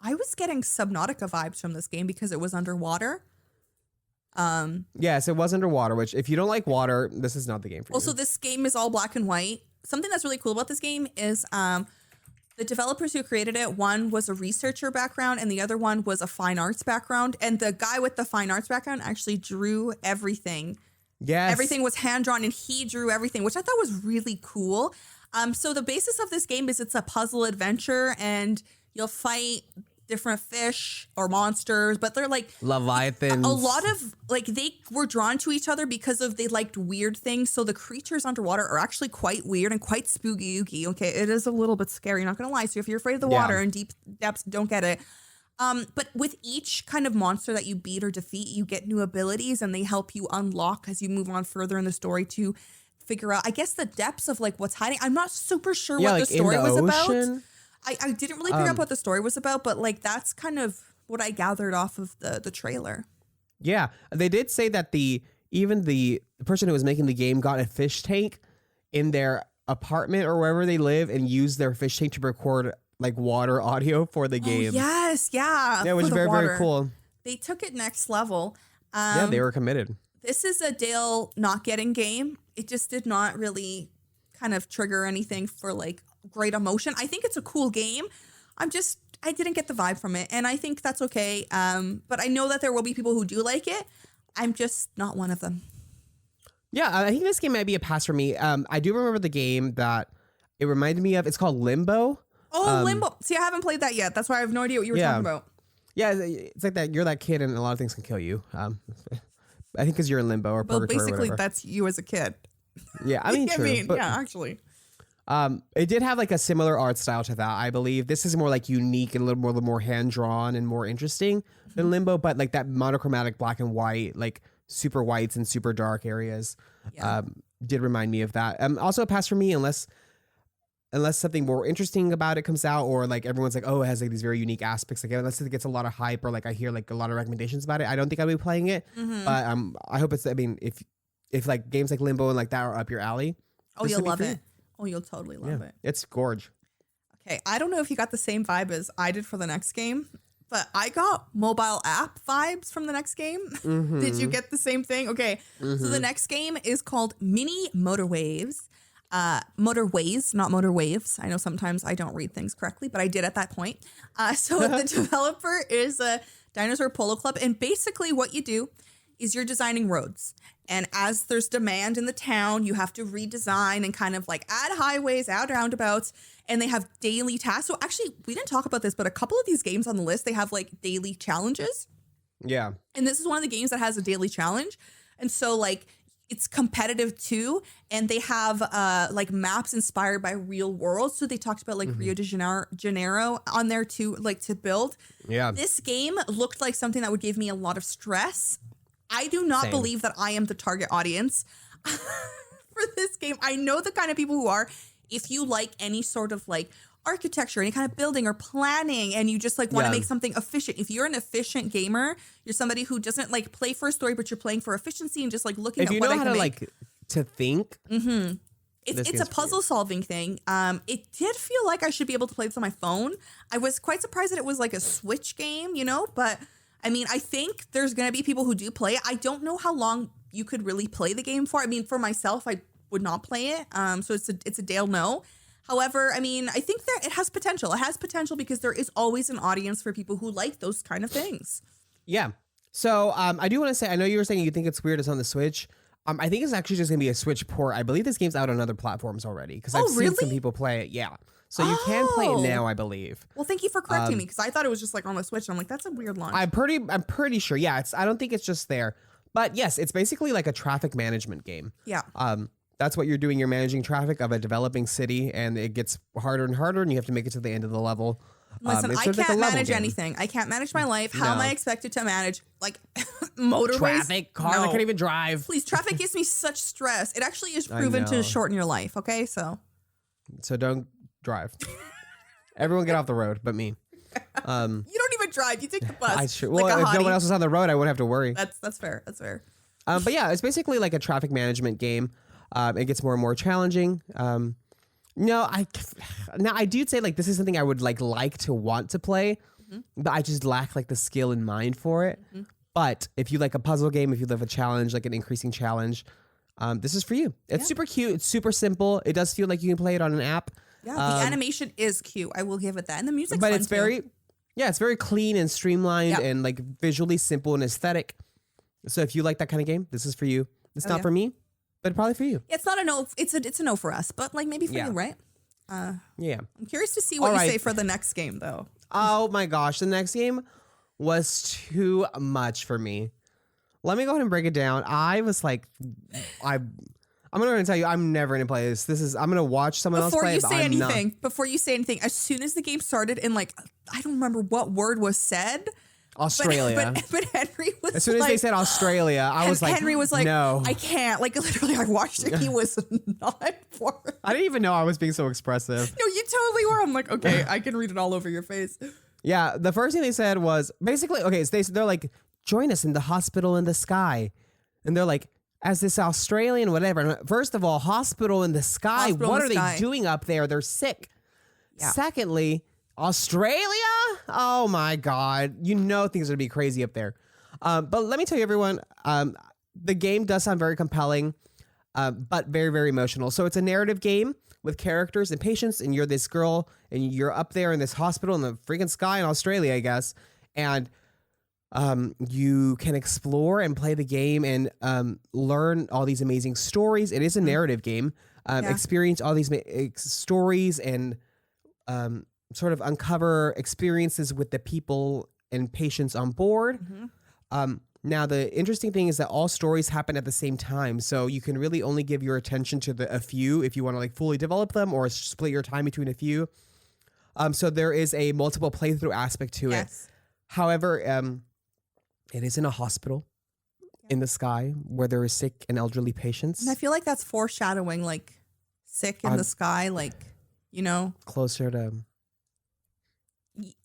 [SPEAKER 2] I was getting Subnautica vibes from this game because it was underwater.
[SPEAKER 1] Yes, it was underwater, which if you don't like water, this is not the game for you.
[SPEAKER 2] Also, this game is all black and white. Something that's really cool about this game is the developers who created it, one was a researcher background and the other one was a fine arts background. And the guy with the fine arts background actually drew everything.
[SPEAKER 1] Yes.
[SPEAKER 2] Everything was hand-drawn and he drew everything, which I thought was really cool. So the basis of this game is it's a puzzle adventure and you'll fight different fish or monsters, but they're like
[SPEAKER 1] Leviathans.
[SPEAKER 2] A lot of like they were drawn to each other because of they liked weird things. So the creatures underwater are actually quite weird and quite spooky. Okay, it is a little bit scary, not gonna lie. So if you're afraid of the water and deep depths, don't get it. But with each kind of monster that you beat or defeat, you get new abilities and they help you unlock as you move on further in the story to figure out, I guess, the depths of like what's hiding. I'm not super sure what
[SPEAKER 1] like
[SPEAKER 2] the story was
[SPEAKER 1] ocean.
[SPEAKER 2] about. I didn't really figure out what the story was about, but like that's kind of what I gathered off of the trailer.
[SPEAKER 1] Yeah, they did say that even the person who was making the game got a fish tank in their apartment or wherever they live and used their fish tank to record like water audio for the game.
[SPEAKER 2] Oh, yes, yeah.
[SPEAKER 1] Yeah, it was very, very cool.
[SPEAKER 2] They took it next level.
[SPEAKER 1] Yeah, they were committed.
[SPEAKER 2] This is a Dale not getting game. It just did not really kind of trigger anything for like great emotion. I think it's a cool game. I didn't get the vibe from it, and I think that's okay. But I know that there will be people who do like it. I'm just not one of them.
[SPEAKER 1] Yeah, I think this game might be a pass for me. I do remember the game that it reminded me of. It's called Limbo.
[SPEAKER 2] Oh, Limbo. See, I haven't played that yet. That's why I have no idea what you were talking about.
[SPEAKER 1] Yeah, it's like that. You're that kid, and a lot of things can kill you. I think because you're in limbo or purgatory.
[SPEAKER 2] Well, basically,
[SPEAKER 1] or
[SPEAKER 2] that's you as a kid.
[SPEAKER 1] Yeah, I mean, true.
[SPEAKER 2] Yeah, actually.
[SPEAKER 1] It did have like a similar art style to that, I believe. This is more like unique and a little more hand drawn and more interesting than Limbo, but like that monochromatic black and white, like super whites and super dark areas, did remind me of that. Also a pass for me unless something more interesting about it comes out, or like everyone's like, oh, it has like these very unique aspects. Like unless it gets a lot of hype or like I hear like a lot of recommendations about it, I don't think I'll be playing it. But I hope it's. I mean, if like games like Limbo and like that are up your alley,
[SPEAKER 2] oh, you'll love it. Oh, you'll totally love it.
[SPEAKER 1] It's gorge.
[SPEAKER 2] Okay, I don't know if you got the same vibe as I did for the next game, but I got mobile app vibes from the next game. Did you get the same thing? Okay, so the next game is called Mini Motorwaves. Motorways, not motor waves. I know sometimes I don't read things correctly, but I did at that point. So the developer is a Dinosaur Polo Club, and basically what you do is you're designing roads. And as there's demand in the town, you have to redesign and kind of like add highways, add roundabouts, and they have daily tasks. So actually, we didn't talk about this, but a couple of these games on the list, they have like daily challenges.
[SPEAKER 1] Yeah.
[SPEAKER 2] And this is one of the games that has a daily challenge. And so like it's competitive too. And they have like maps inspired by real worlds. So they talked about like Rio de Janeiro on there too, like to build.
[SPEAKER 1] Yeah.
[SPEAKER 2] This game looked like something that would give me a lot of stress. I do not believe that I am the target audience for this game. I know the kind of people who are. If you like any sort of like architecture, any kind of building or planning, and you just like want to make something efficient. If you're an efficient gamer, you're somebody who doesn't like play for a story, but you're playing for efficiency and just like looking at what I can make. If you know how to like
[SPEAKER 1] to think.
[SPEAKER 2] Mm-hmm. It's a puzzle solving thing. It did feel like I should be able to play this on my phone. I was quite surprised that it was like a Switch game, you know, but I mean, I think there's going to be people who do play it. I don't know how long you could really play the game for. I mean, for myself, I would not play it. So it's a Dale no. However, I mean, I think that it has potential. It has potential because there is always an audience for people who like those kind of things.
[SPEAKER 1] Yeah. So I do want to say, I know you were saying you think it's weird it's on the Switch. I think it's actually just going to be a Switch port. I believe this game's out on other platforms already because I've seen some people play it. Yeah. So you can play it now, I believe.
[SPEAKER 2] Well, thank you for correcting me because I thought it was just like on the Switch. And I'm like, that's a weird launch.
[SPEAKER 1] I'm pretty sure. Yeah. I don't think it's just there. But yes, it's basically like a traffic management game.
[SPEAKER 2] Yeah.
[SPEAKER 1] That's what you're doing. You're managing traffic of a developing city, and it gets harder and harder, and you have to make it to the end of the level.
[SPEAKER 2] Listen, I can't manage anything. I can't manage my life. How am I expected to manage like motorways?
[SPEAKER 1] Traffic, cars I can't even drive.
[SPEAKER 2] Please, traffic gives me such stress. It actually is proven to shorten your life. Okay, so
[SPEAKER 1] don't drive. Everyone get off the road, but me.
[SPEAKER 2] You don't even drive. You take the bus.
[SPEAKER 1] Well, if no one else is on the road, I wouldn't have to worry.
[SPEAKER 2] That's fair. That's fair.
[SPEAKER 1] But yeah, it's basically like a traffic management game. It gets more and more challenging. I do say like this is something I would like to want to play, but I just lack like the skill in mind for it. Mm-hmm. But if you like a puzzle game, if you love a challenge, like an increasing challenge, this is for you. It's super cute. It's super simple. It does feel like you can play it on an app.
[SPEAKER 2] Yeah, the animation is cute. I will give it that, and the music's
[SPEAKER 1] but
[SPEAKER 2] fun
[SPEAKER 1] it's very, it's very clean and streamlined and like visually simple and aesthetic. So if you like that kind of game, this is for you. It's not for me. But probably for you.
[SPEAKER 2] It's not a no. It's a no for us, but like maybe for you, right?
[SPEAKER 1] Yeah.
[SPEAKER 2] I'm curious to see what you say for the next game, though.
[SPEAKER 1] Oh my gosh, the next game was too much for me. Let me go ahead and break it down. I was like, I'm going to tell you, I'm never going to play this. I'm going to watch someone else play it.
[SPEAKER 2] Before you say anything, as soon as the game started, and like I don't remember what word was said.
[SPEAKER 1] Australia.
[SPEAKER 2] But Henry was
[SPEAKER 1] as soon as they said Australia, I was like,
[SPEAKER 2] Henry was like,
[SPEAKER 1] no,
[SPEAKER 2] I can't. Like literally, I watched it. He was not for it.
[SPEAKER 1] I didn't even know I was being so expressive.
[SPEAKER 2] No, you totally were. I'm like, okay, I can read it all over your face.
[SPEAKER 1] Yeah, the first thing they said was basically, okay, so they're like, join us in the hospital in the sky. And they're like, as this Australian whatever. And first of all, hospital in the sky. What are they doing up there? They're sick. Yeah. Secondly, Australia? Oh my God. You know things are going to be crazy up there. But let me tell you, everyone, the game does sound very compelling, but very, very emotional. So it's a narrative game with characters and patients, and you're this girl, and you're up there in this hospital in the freaking sky in Australia, I guess. And you can explore and play the game and learn all these amazing stories. It is a narrative game. Experience all these stories and sort of uncover experiences with the people and patients on board. Now, the interesting thing is that all stories happen at the same time. So you can really only give your attention to a few if you want to like fully develop them or split your time between a few. So there is a multiple playthrough aspect to it. However, it is in a hospital in the sky where there are sick and elderly patients.
[SPEAKER 2] And I feel like that's foreshadowing like sick in the sky, like, you know,
[SPEAKER 1] closer to...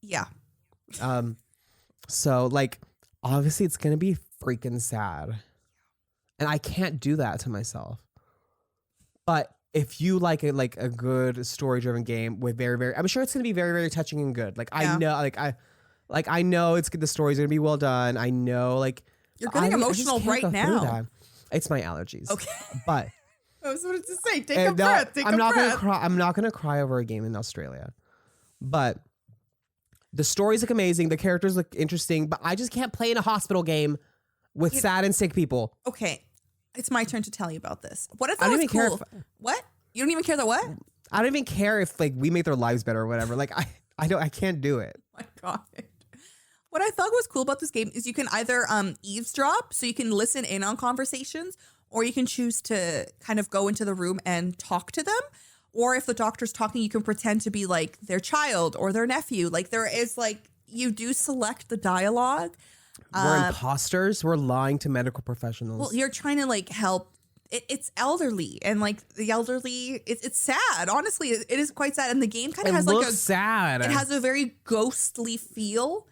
[SPEAKER 2] Yeah.
[SPEAKER 1] So like obviously it's gonna be freaking sad, and I can't do that to myself. But if you like a good story driven game with very, very, I'm sure it's gonna be very, very touching and good. Like I know, I know it's good. The story's gonna be well done. I know, like
[SPEAKER 2] you're getting emotional right now.
[SPEAKER 1] It's my allergies.
[SPEAKER 2] Okay,
[SPEAKER 1] but
[SPEAKER 2] I was going to say, take a breath.
[SPEAKER 1] I'm not gonna cry over a game in Australia, but. The stories look amazing. The characters look interesting, but I just can't play in a hospital game with sad and sick people.
[SPEAKER 2] Okay, it's my turn to tell you about this. What I thought was cool. What? You don't even care that what?
[SPEAKER 1] I don't even care if like we make their lives better or whatever. Like I can't do it.
[SPEAKER 2] Oh my God. What I thought was cool about this game is you can either eavesdrop, so you can listen in on conversations, or you can choose to kind of go into the room and talk to them. Or if the doctor's talking, you can pretend to be like their child or their nephew. Like there is like, you do select the dialogue.
[SPEAKER 1] We're imposters. We're lying to medical professionals.
[SPEAKER 2] Well, you're trying to like help it's elderly, and like the elderly, it's sad. Honestly, it is quite sad. And the game kind of has like
[SPEAKER 1] sad.
[SPEAKER 2] It has a very ghostly feel.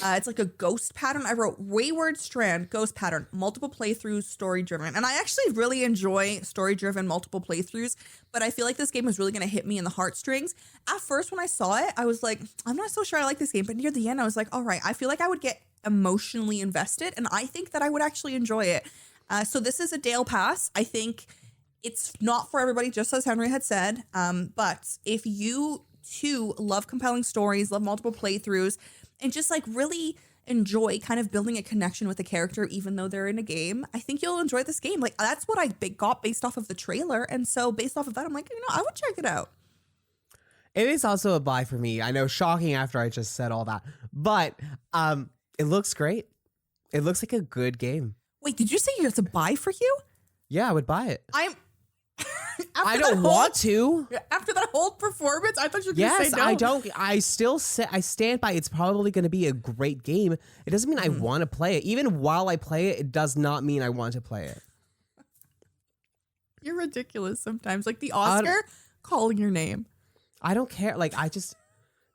[SPEAKER 2] It's like a ghost pattern. I wrote Wayward Strand, ghost pattern, multiple playthroughs, story driven. And I actually really enjoy story driven multiple playthroughs, but I feel like this game is really going to hit me in the heartstrings. At first, when I saw it, I was like, I'm not so sure I like this game. But near the end, I was like, all right, I feel like I would get emotionally invested, and I think that I would actually enjoy it. So this is a Dale pass. I think it's not for everybody, just as Henry had said. But if you too love compelling stories, love multiple playthroughs, and just like really enjoy kind of building a connection with the character, even though they're in a game, I think you'll enjoy this game. Like that's what I got based off of the trailer. And so based off of that, I'm like, I would check it out.
[SPEAKER 1] It is also a buy for me. I know, shocking after I just said all that, but it looks great. It looks like a good game.
[SPEAKER 2] Wait, did you say it's a buy for you?
[SPEAKER 1] Yeah, I would buy it.
[SPEAKER 2] I
[SPEAKER 1] don't want to.
[SPEAKER 2] After that whole performance, I thought you were going to say no.
[SPEAKER 1] I don't. I stand by it's probably going to be a great game. It doesn't mean I want to play it. Even while I play it, it does not mean I want to play it.
[SPEAKER 2] You're ridiculous sometimes. Like the Oscar calling your name.
[SPEAKER 1] I don't care. Like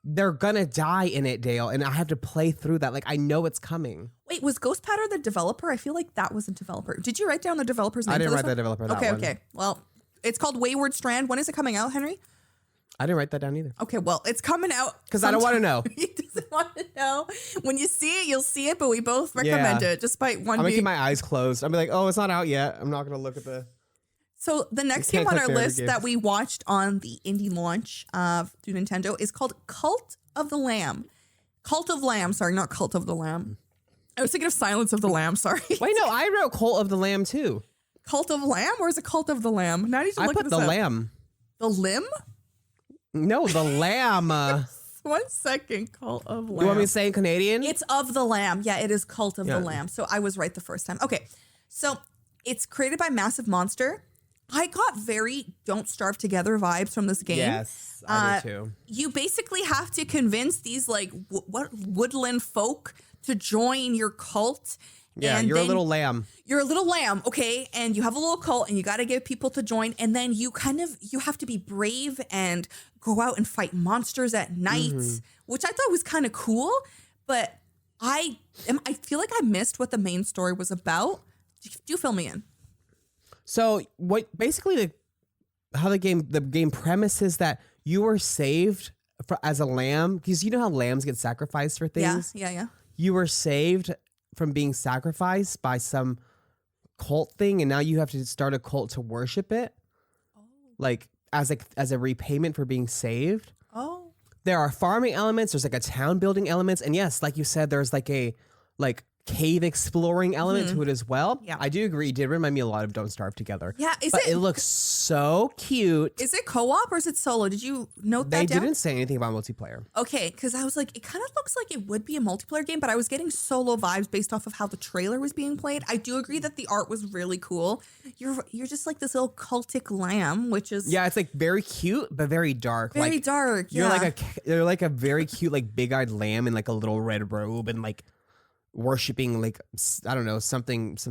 [SPEAKER 1] they're going to die in it, Dale, and I have to play through that. Like I know it's coming.
[SPEAKER 2] Wait, was Ghost Pattern the developer? I feel like that was a developer. Did you write down the developer's name?
[SPEAKER 1] I didn't write the developer.
[SPEAKER 2] Okay. Well, it's called Wayward Strand. When is it coming out, Henry?
[SPEAKER 1] I didn't write that down either.
[SPEAKER 2] Okay, well, it's coming out.
[SPEAKER 1] Because I don't want to know.
[SPEAKER 2] He doesn't want to know. When you see it, you'll see it, but we both recommend it, despite one
[SPEAKER 1] I'm going to keep my eyes closed. I'm like, oh, it's not out yet. I'm not going to look at the...
[SPEAKER 2] So the next game on our list that we watched on the indie launch through Nintendo is called Cult of the Lamb. Cult of Lamb, sorry, not Cult of the Lamb. I was thinking of Silence of the Lamb, sorry.
[SPEAKER 1] Wait, no, I wrote Cult of the Lamb too.
[SPEAKER 2] Cult of Lamb, or is it Cult of the Lamb? Now I need to look at this up.
[SPEAKER 1] I put the lamb.
[SPEAKER 2] The limb?
[SPEAKER 1] No, the lamb.
[SPEAKER 2] 1 second, Cult of Lamb.
[SPEAKER 1] You want me to say in Canadian?
[SPEAKER 2] It's of the Lamb. Yeah, it is Cult of the Lamb. So I was right the first time. Okay, so it's created by Massive Monster. I got very Don't Starve Together vibes from this game.
[SPEAKER 1] Yes, I do too.
[SPEAKER 2] You basically have to convince these like woodland folk to join your cult.
[SPEAKER 1] Yeah,
[SPEAKER 2] and
[SPEAKER 1] you're a little lamb.
[SPEAKER 2] You're a little lamb, okay? And you have a little cult and you got to get people to join. And then you have to be brave and go out and fight monsters at night, which I thought was kind of cool. But I feel like I missed what the main story was about. Do fill me in.
[SPEAKER 1] So what basically how the game premise is that you were saved as a lamb, because you know how lambs get sacrificed for things?
[SPEAKER 2] Yeah.
[SPEAKER 1] You were saved from being sacrificed by some cult thing, and now you have to start a cult to worship it. Oh. Like as a repayment for being saved.
[SPEAKER 2] Oh.
[SPEAKER 1] There are farming elements, there's like a town building elements, and yes, like you said, there's like a cave exploring element to it as well.
[SPEAKER 2] Yeah.
[SPEAKER 1] I do agree. It did remind me a lot of Don't Starve Together.
[SPEAKER 2] Yeah,
[SPEAKER 1] it looks so cute.
[SPEAKER 2] Is it co-op or is it solo? Did you note that
[SPEAKER 1] They
[SPEAKER 2] down?
[SPEAKER 1] didn't say anything about multiplayer.
[SPEAKER 2] Okay, because I was like, it kind of looks like it would be a multiplayer game, but I was getting solo vibes based off of how the trailer was being played. I do agree that the art was really cool. You're just like this little cultic lamb, which is
[SPEAKER 1] it's like very cute but very dark.
[SPEAKER 2] Very dark. Yeah.
[SPEAKER 1] You're like a very cute like big-eyed lamb in like a little red robe and like worshipping like I don't know some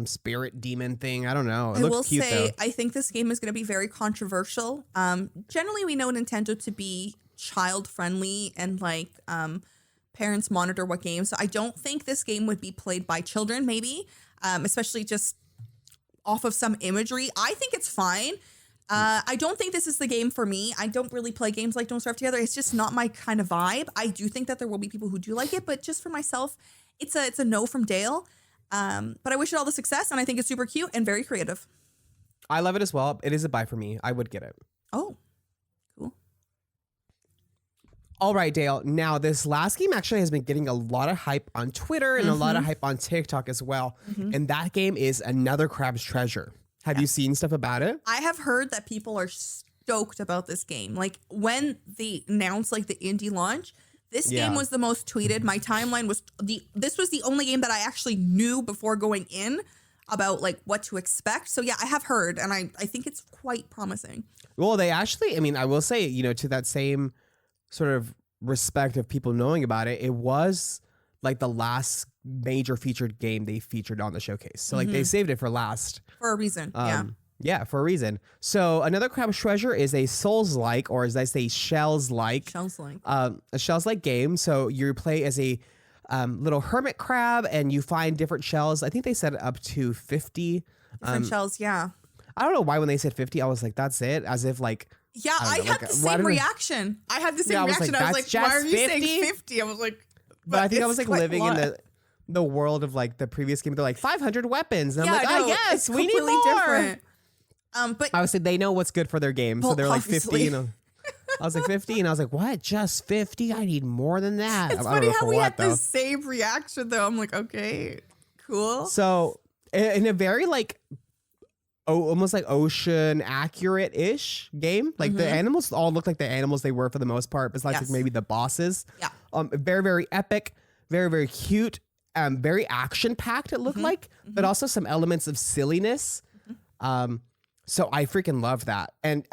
[SPEAKER 1] spirit demon thing. I don't know. It looks cute though.
[SPEAKER 2] I think this game is going to be very controversial. Generally, we know Nintendo to be child friendly and like parents monitor what games. So I don't think this game would be played by children. Maybe, especially just off of some imagery. I think it's fine. I don't think this is the game for me. I don't really play games like Don't Starve Together. It's just not my kind of vibe. I do think that there will be people who do like it, but just for myself, it's a no from Dale. But I wish it all the success, and I think it's super cute and very creative.
[SPEAKER 1] I love it as well. It is a buy for me. I would get it.
[SPEAKER 2] Oh, cool.
[SPEAKER 1] All right, Dale. Now, this last game actually has been getting a lot of hype on Twitter and a lot of hype on TikTok as well. And that game is Another Crab's Treasure. Have you seen stuff about it?
[SPEAKER 2] I have heard that people are stoked about this game. Like when they announced like the indie launch, this game was the most tweeted. My timeline was this was the only game that I actually knew before going in about like what to expect. So yeah, I have heard, and I think it's quite promising.
[SPEAKER 1] Well, they actually, I mean, I will say, to that same sort of respect of people knowing about it, it was like the last major featured game they featured on the showcase. So like they saved it for last.
[SPEAKER 2] For a reason, yeah.
[SPEAKER 1] Yeah, for a reason. So another crab treasure is a Souls-like, or as I say, Shells-like.
[SPEAKER 2] Shells-like.
[SPEAKER 1] A Shells-like game. So you play as a little hermit crab, and you find different shells. I think they said up to 50.
[SPEAKER 2] Different shells, yeah.
[SPEAKER 1] I don't know why when they said 50, I was like, that's it? As if like...
[SPEAKER 2] Yeah, I had the same reaction. I had the same reaction. I was like, why are you saying 50? I was like...
[SPEAKER 1] But I think I was like living in the world of like the previous game. They're like 500 weapons. And I'm like, oh yes, we need more. Different.
[SPEAKER 2] But
[SPEAKER 1] obviously they know what's good for their game. So they're like 50. I was like 50 and I was like, what? Just 50? I need more than that.
[SPEAKER 2] It's funny how we had the same reaction though. I'm like, okay, cool.
[SPEAKER 1] So in a very like, almost like ocean accurate-ish game. Like the animals all look like the animals they were for the most part, besides like maybe the bosses.
[SPEAKER 2] Yeah.
[SPEAKER 1] Very, very epic, very, very cute, very action-packed it looked like, but also some elements of silliness. So I freaking love that. And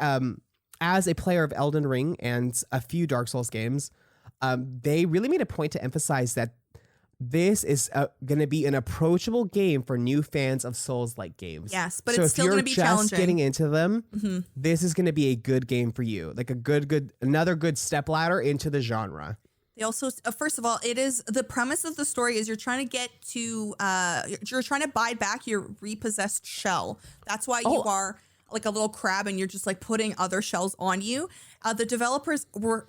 [SPEAKER 1] as a player of Elden Ring and a few Dark Souls games, they really made a point to emphasize that this is going to be an approachable game for new fans of Souls-like games.
[SPEAKER 2] Yes, but it's still going to be challenging.
[SPEAKER 1] So if you're just getting into them, this is going to be a good game for you. Like another good step ladder into the genre.
[SPEAKER 2] They also, first of all, it is the premise of the story is you're trying to get to, you're trying to buy back your repossessed shell. That's why you are like a little crab and you're just like putting other shells on you. The developers were,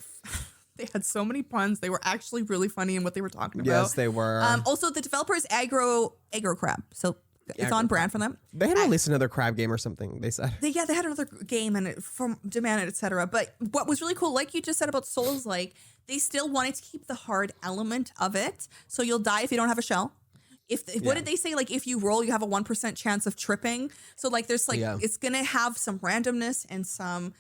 [SPEAKER 2] they had so many puns. They were actually really funny in what they were talking about.
[SPEAKER 1] Yes, they were.
[SPEAKER 2] Also, the developer is Aggro Crab. So it's on brand for them.
[SPEAKER 1] They had released another crab game or something, they said.
[SPEAKER 2] They had another game and from Demanded, etc. But what was really cool, like you just said about Souls, like they still wanted to keep the hard element of it. So you'll die if you don't have a shell. What did they say? Like if you roll, you have a 1% chance of tripping. So like there's like, it's going to have some randomness and some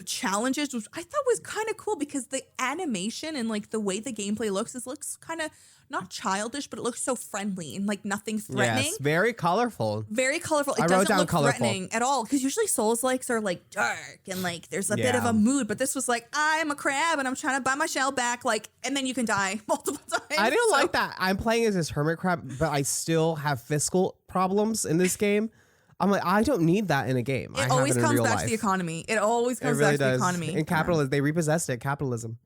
[SPEAKER 2] challenges, which I thought was kind of cool because the animation and like the way the gameplay looks kind of not childish, but it looks so friendly and like nothing threatening.
[SPEAKER 1] Yes, very colorful.
[SPEAKER 2] Very colorful. It doesn't look threatening at all because usually Souls-likes are like dark and like there's a bit of a mood, but this was like, I'm a crab and I'm trying to buy my shell back, like, and then you can die multiple times.
[SPEAKER 1] I didn't like that. I'm playing as this hermit crab, but I still have fiscal problems in this game. I'm like, I don't need that in a game.
[SPEAKER 2] It always comes back to the economy. It always comes back to the economy.
[SPEAKER 1] In capitalism, they repossessed it. Capitalism.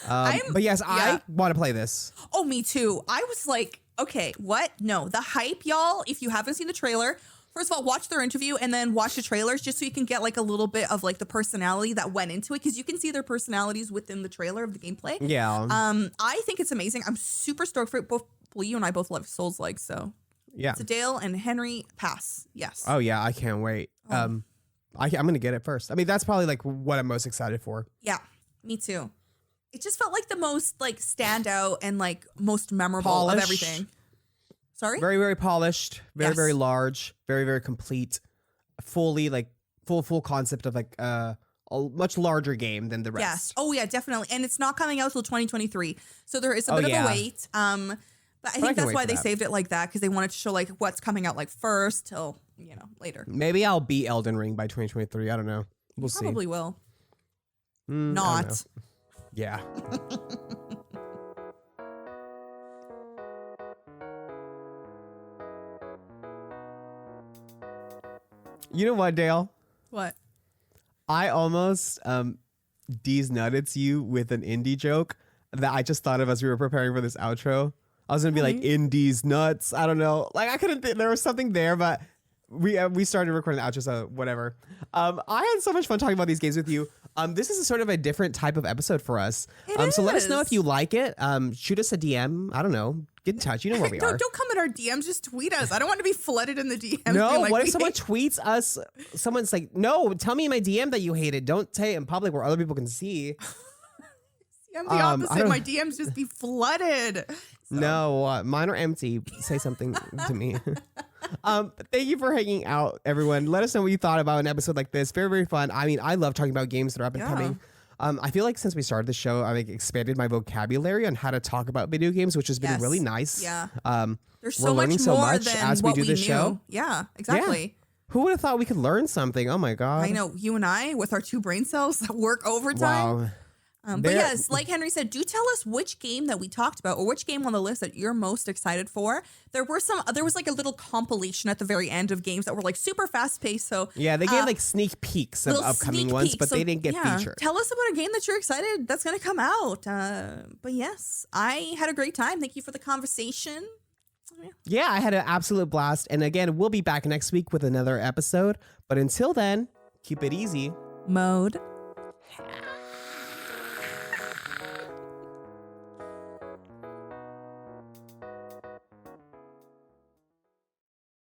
[SPEAKER 1] But yes, I want to play this.
[SPEAKER 2] Oh, me too. I was like, okay, what? No, the hype, y'all. If you haven't seen the trailer, first of all, watch their interview and then watch the trailers just so you can get like a little bit of like the personality that went into it because you can see their personalities within the trailer of the gameplay.
[SPEAKER 1] Yeah.
[SPEAKER 2] I think it's amazing. I'm super stoked for it. Both you and I both love Souls-like, so.
[SPEAKER 1] Yeah.
[SPEAKER 2] So Dale and Henry pass. Yes.
[SPEAKER 1] Oh yeah, I can't wait. I'm gonna get it first. I mean, that's probably like what I'm most excited for.
[SPEAKER 2] Yeah, me too. It just felt like the most like standout and like most memorable of everything. Sorry?
[SPEAKER 1] Very, very polished, very, very large, very, very complete, fully like full concept of like a much larger game than the rest.
[SPEAKER 2] Yes. Oh yeah, definitely. And it's not coming out till 2023. So there is a bit of a wait. But I think that's why they saved it like that because they wanted to show like what's coming out like first till, later.
[SPEAKER 1] Maybe I'll beat Elden Ring by 2023. I don't know. We'll see.
[SPEAKER 2] Probably will. Not.
[SPEAKER 1] Yeah. You know what, Dale?
[SPEAKER 2] What?
[SPEAKER 1] I almost D's-nutted you with an indie joke that I just thought of as we were preparing for this outro. I was gonna be like indies nuts. I don't know. Like I couldn't. There was something there, but we started recording the outro, so whatever. I had so much fun talking about these games with you. This is a sort of a different type of episode for us. So let us know if you like it. Shoot us a DM. I don't know. Get in touch. You know where we are.
[SPEAKER 2] Don't come in our DMs. Just tweet us. I don't want to be flooded in the DMs.
[SPEAKER 1] No. Like, what if someone tweets us? Someone's like, no, tell me in my DM that you hate it. Don't say it in public where other people can see.
[SPEAKER 2] I'm the opposite. My DMs just be flooded. So.
[SPEAKER 1] No, mine are empty. Say something to me. Thank you for hanging out, everyone. Let us know what you thought about an episode like this. Very, very fun. I mean, I love talking about games that are up and coming. I feel like since we started the show, I've expanded my vocabulary on how to talk about video games, which has been really nice.
[SPEAKER 2] Yeah.
[SPEAKER 1] There's so much more than as we do this show.
[SPEAKER 2] Yeah, exactly.
[SPEAKER 1] Yeah. Who would have thought we could learn something? Oh my God.
[SPEAKER 2] I know. You and I, with our 2 brain cells that work overtime.
[SPEAKER 1] Wow.
[SPEAKER 2] But yes, like Henry said, do tell us which game that we talked about or which game on the list that you're most excited for. There was like a little compilation at the very end of games that were like super fast paced. So
[SPEAKER 1] yeah, they gave like sneak peeks of upcoming ones, but they didn't get featured.
[SPEAKER 2] Tell us about a game that you're excited that's going to come out. But yes, I had a great time. Thank you for the conversation.
[SPEAKER 1] Yeah, I had an absolute blast. And again, we'll be back next week with another episode. But until then, keep it easy.
[SPEAKER 2] Mode.